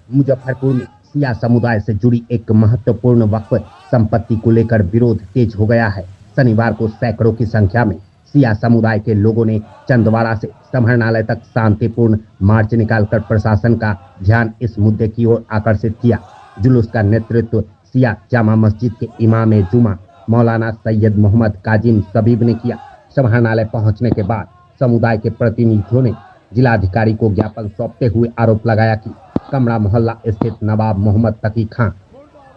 मुजफ्फरपुर में सिया समुदाय से जुड़ी एक महत्वपूर्ण वक्फ संपत्ति को लेकर विरोध तेज हो गया है। शनिवार को सैकड़ों की संख्या में सिया समुदाय के लोगों ने चंदवाड़ा से समाहरणालय तक शांतिपूर्ण मार्च निकालकर प्रशासन का ध्यान इस मुद्दे की ओर आकर्षित किया। जुलूस का नेतृत्व सिया जामा मस्जिद के इमाम जुमा मौलाना सैयद मोहम्मद काजिम सबीब ने किया। समाहरणालय पहुंचने के बाद समुदाय के प्रतिनिधियों ने जिलाधिकारी को ज्ञापन सौंपते हुए आरोप लगाया कि कमरा मोहल्ला स्थित नवाब मोहम्मद तकी खां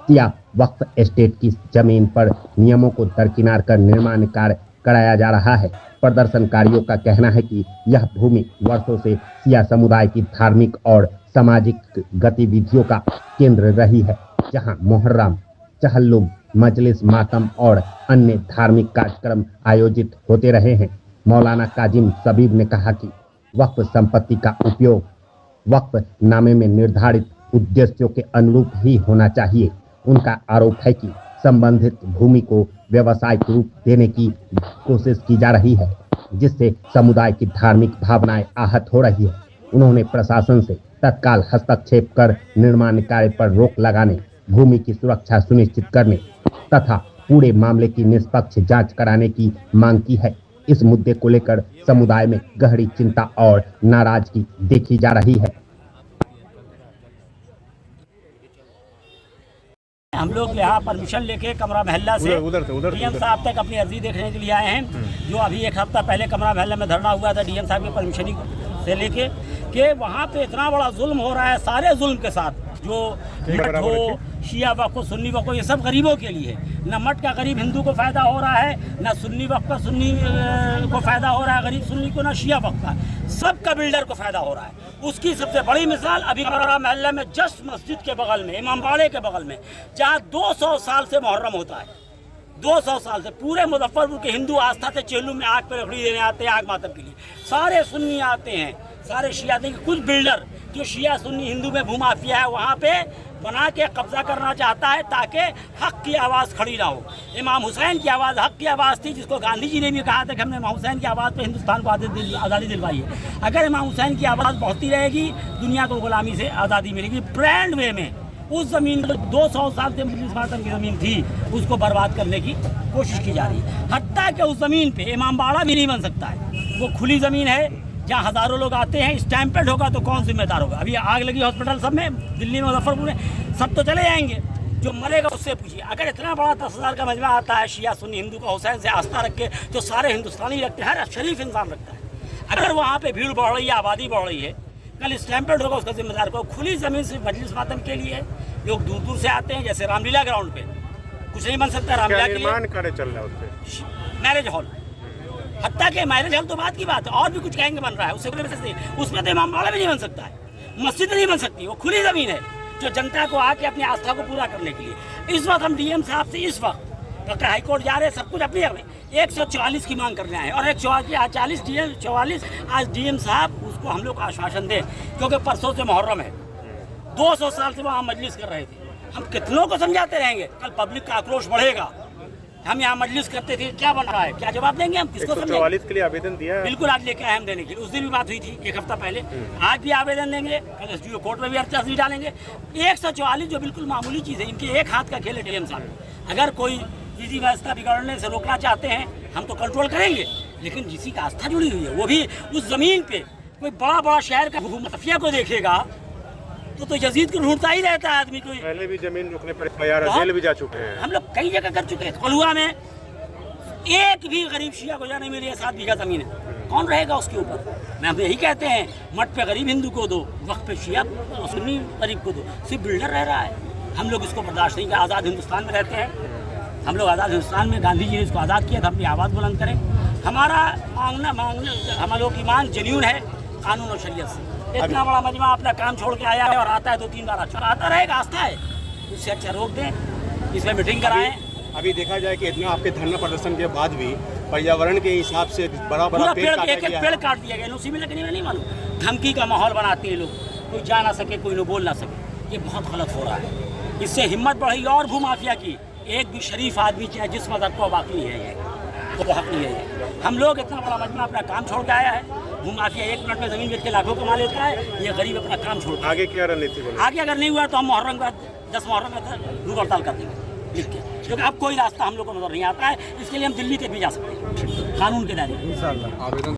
सिया वक्फ एस्टेट की जमीन पर नियमों को दरकिनार कर निर्माण कार्य कराया जा रहा है। प्रदर्शनकारियों का कहना है कि यह भूमि वर्षों से सिया समुदाय की धार्मिक और सामाजिक गतिविधियों का केंद्र रही है, जहां मुहर्रम, चहल्लुम, मजलिस मातम और अन्य धार्मिक कार्यक्रम आयोजित होते रहे हैं। मौलाना काजिम सबीब ने कहा कि वक्फ संपत्ति का उपयोग वक्फ नामे में निर्धारित उद्देश्यों के अनुरूप ही होना चाहिए। उनका आरोप है कि संबंधित भूमि को व्यावसायिक रूप देने की कोशिश की जा रही है, जिससे समुदाय की धार्मिक भावनाएं आहत हो रही है। उन्होंने प्रशासन से तत्काल हस्तक्षेप कर निर्माण कार्य पर रोक लगाने, भूमि की सुरक्षा सुनिश्चित करने तथा पूरे मामले की निष्पक्ष जांच कराने की मांग की है। इस मुद्दे को लेकर समुदाय में गहरी चिंता और नाराजगी देखी जा रही है। हम लोग यहाँ परमिशन लेके कमरा महल्ला से डीएम साहब तक अपनी अर्जी देखने के लिए आए हैं। जो अभी एक हफ्ता पहले कमरा महल्ला में धरना हुआ था डीएम साहब की परमिशन से लेके कि वहाँ पे इतना बड़ा जुल्म हो रहा है, सारे जुल्म के साथ जो मठ हो, शिया वक्फ, सुन्नी वक्फ, ये सब गरीबों के लिए है। न मठ का गरीब हिंदू को फायदा हो रहा है, न सुन्नी वक्फ का सुन्नी को फायदा हो रहा है गरीब सुन्नी को, न शिया वक्फ का, सबका बिल्डर को फायदा हो रहा है। उसकी सबसे बड़ी मिसाल अभी कमरा महल्ला में जस्ट मस्जिद के बगल में, इमामबाड़े के बगल में, जहाँ 200 साल से मुहर्रम होता है, 200 साल से पूरे मुजफ्फरपुर के हिंदू आस्था से चेलू में आग पर रखड़ी देने आते हैं, आग मातम के लिए सारे सुन्नी आते हैं, सारे शिया आते हैं। कुछ बिल्डर जो शिया सुन्नी हिंदू में भूमाफिया है वहाँ पे बना के कब्जा करना चाहता है ताकि हक की आवाज़ खड़ी ना हो। इमाम हुसैन की आवाज़ हक की आवाज़ थी, जिसको गांधी जी ने भी कहा था कि हमने इमाम हुसैन की आवाज़ पे हिंदुस्तान को आज़ादी दिलवाई है। अगर इमाम हुसैन की आवाज़ बढ़ती रहेगी, दुनिया को गुलामी से आज़ादी मिलेगी। ब्रांड वे में उस ज़मीन को 200 साल से मजलिस मातम की ज़मीन थी, उसको बर्बाद करने की कोशिश की जा रही है। हत्ता कि उस ज़मीन पे इमामबाड़ा भी नहीं बन सकता है। वो खुली ज़मीन है जहाँ हज़ारों लोग आते हैं। स्टैम्पेड होगा तो कौन जिम्मेदार होगा? अभी आग लगी हॉस्पिटल सब में, दिल्ली में, मुजफ्फरपुर में, सब तो चले जाएंगे। जो मरेगा उससे पूछिए। अगर इतना बड़ा 10,000 का मजमा आता है शिया सुन्नी हिंदू का, हुसैन से आस्था रख के, तो सारे हिंदुस्तानी रखते हैं, हर शरीफ इंसान रखता है। अगर वहाँ पे भीड़ बढ़ रही है, आबादी बढ़ रही है, कल स्टैम्पेड होगा, उसका जिम्मेदार को। खुली ज़मीन सिर्फ मजलिस मातम के लिए, लोग दूर दूर से आते हैं। जैसे रामलीला ग्राउंड पे कुछ नहीं बन सकता रामलीला के लिए, मैरिज हॉल, हत्ता के मैरिज हॉल तो बात की बात है, और भी कुछ कहेंगे बन रहा है, उससे उसमें तो इमामबाड़ा भी नहीं बन सकता है, मस्जिद नहीं बन सकती। वो खुली ज़मीन है जो जनता को आके अपनी आस्था को पूरा करने के लिए। इस वक्त हम डीएम साहब से इस वक्त डॉक्टर हाईकोर्ट जा रहे हैं, सब कुछ अपनी 144 की मांग करने आए और 144 आज डीएम साहब उसको हम लोग आश्वासन दें, क्योंकि परसों से मुहर्रम है, 200 साल से वहाँ मजलिस कर रहे थे। हम कितनों को समझाते रहेंगे, कल पब्लिक का आक्रोश बढ़ेगा। हम यहाँ मजलिस करते थे, क्या बन रहा है, क्या जवाब देंगे हम, किसको समझेंगे? 144 के लिए आवेदन दिया है? बिल्कुल, आज लेके आए हम देने के लिए। उस दिन भी बात हुई थी एक हफ्ता पहले, आज भी आवेदन देंगे, कल एसडीओ कोर्ट में भी अर्जी डालेंगे। 144 जो बिल्कुल मामूली चीज़ है, इनके एक हाथ का खेल है डीएम साहब। अगर कोई किसी व्यवस्था बिगड़ने से रोकना चाहते हैं, हम तो कंट्रोल करेंगे, लेकिन जिसी का आस्था जुड़ी हुई है, वो भी उस जमीन पे कोई बड़ा शहर का माफिया को देखेगा तो यजीद को ढूंढता ही रहता है आदमी। कोई पहले भी जमीन रुकने पर जेल भी जा चुके हैं, हम लोग कई जगह कर चुके हैं। कलुआ में एक भी गरीब शिया को जाने मिली है, 7 बीघा जमीन है, कौन रहेगा उसके ऊपर? मैं हम यही कहते हैं, मठ पे गरीब हिंदू को दो, वक्त पे शिया और सुन्नी गरीब को दो, सिर्फ बिल्डर रह रहा है। हम लोग इसको बर्दाश्त नहीं किया। आज़ाद हिंदुस्तान में रहते हैं हम लोग, आज़ाद हिंदुस्तान में गांधी जी ने इसको आज़ाद किया था। अपनी आवाज़ बुलंद करें। हमारा मांगना हम लोग की मांग जेन्यून है कानून और शरीयत से। इतना बड़ा मजमा अपना काम छोड़ के आया है और आता है 2-3 बार, अच्छा आता रहेगा, आस्था है, उससे अच्छा रोक दें, इसमें मीटिंग कराएं। अभी देखा जाए कि इतना आपके धरना प्रदर्शन के बाद भी पर्यावरण के हिसाब से बड़ा पेड़ काट दिया गया, उसी में लगने में नहीं मालूम। धमकी का माहौल बनाते हैं लोग, कोई जा ना सके, कोई बोल ना सके, ये बहुत गलत हो रहा है। इससे हिम्मत बढ़ेगी और भूमाफिया की। एक भी शरीफ आदमी चाहे जिस मदद को वाकई है ये, तो हक नहीं है। हम लोग इतना बड़ा मजमा अपना काम छोड़ के आया है, भूमाफिया 1 मिनट में जमीन बेच के लाखों कमा लेता है, ये गरीब अपना काम छोड़ता है। आगे क्या रणनीति बोले? आगे अगर नहीं हुआ तो हम मुहर्रम का 10 मुहर्रम का भूख हड़ताल कर देंगे लिख के, क्योंकि अब कोई रास्ता हम लोग को नजर नहीं आता है। इसके लिए हम दिल्ली तक भी जा सकते हैं कानून के दायरे में। आवेदन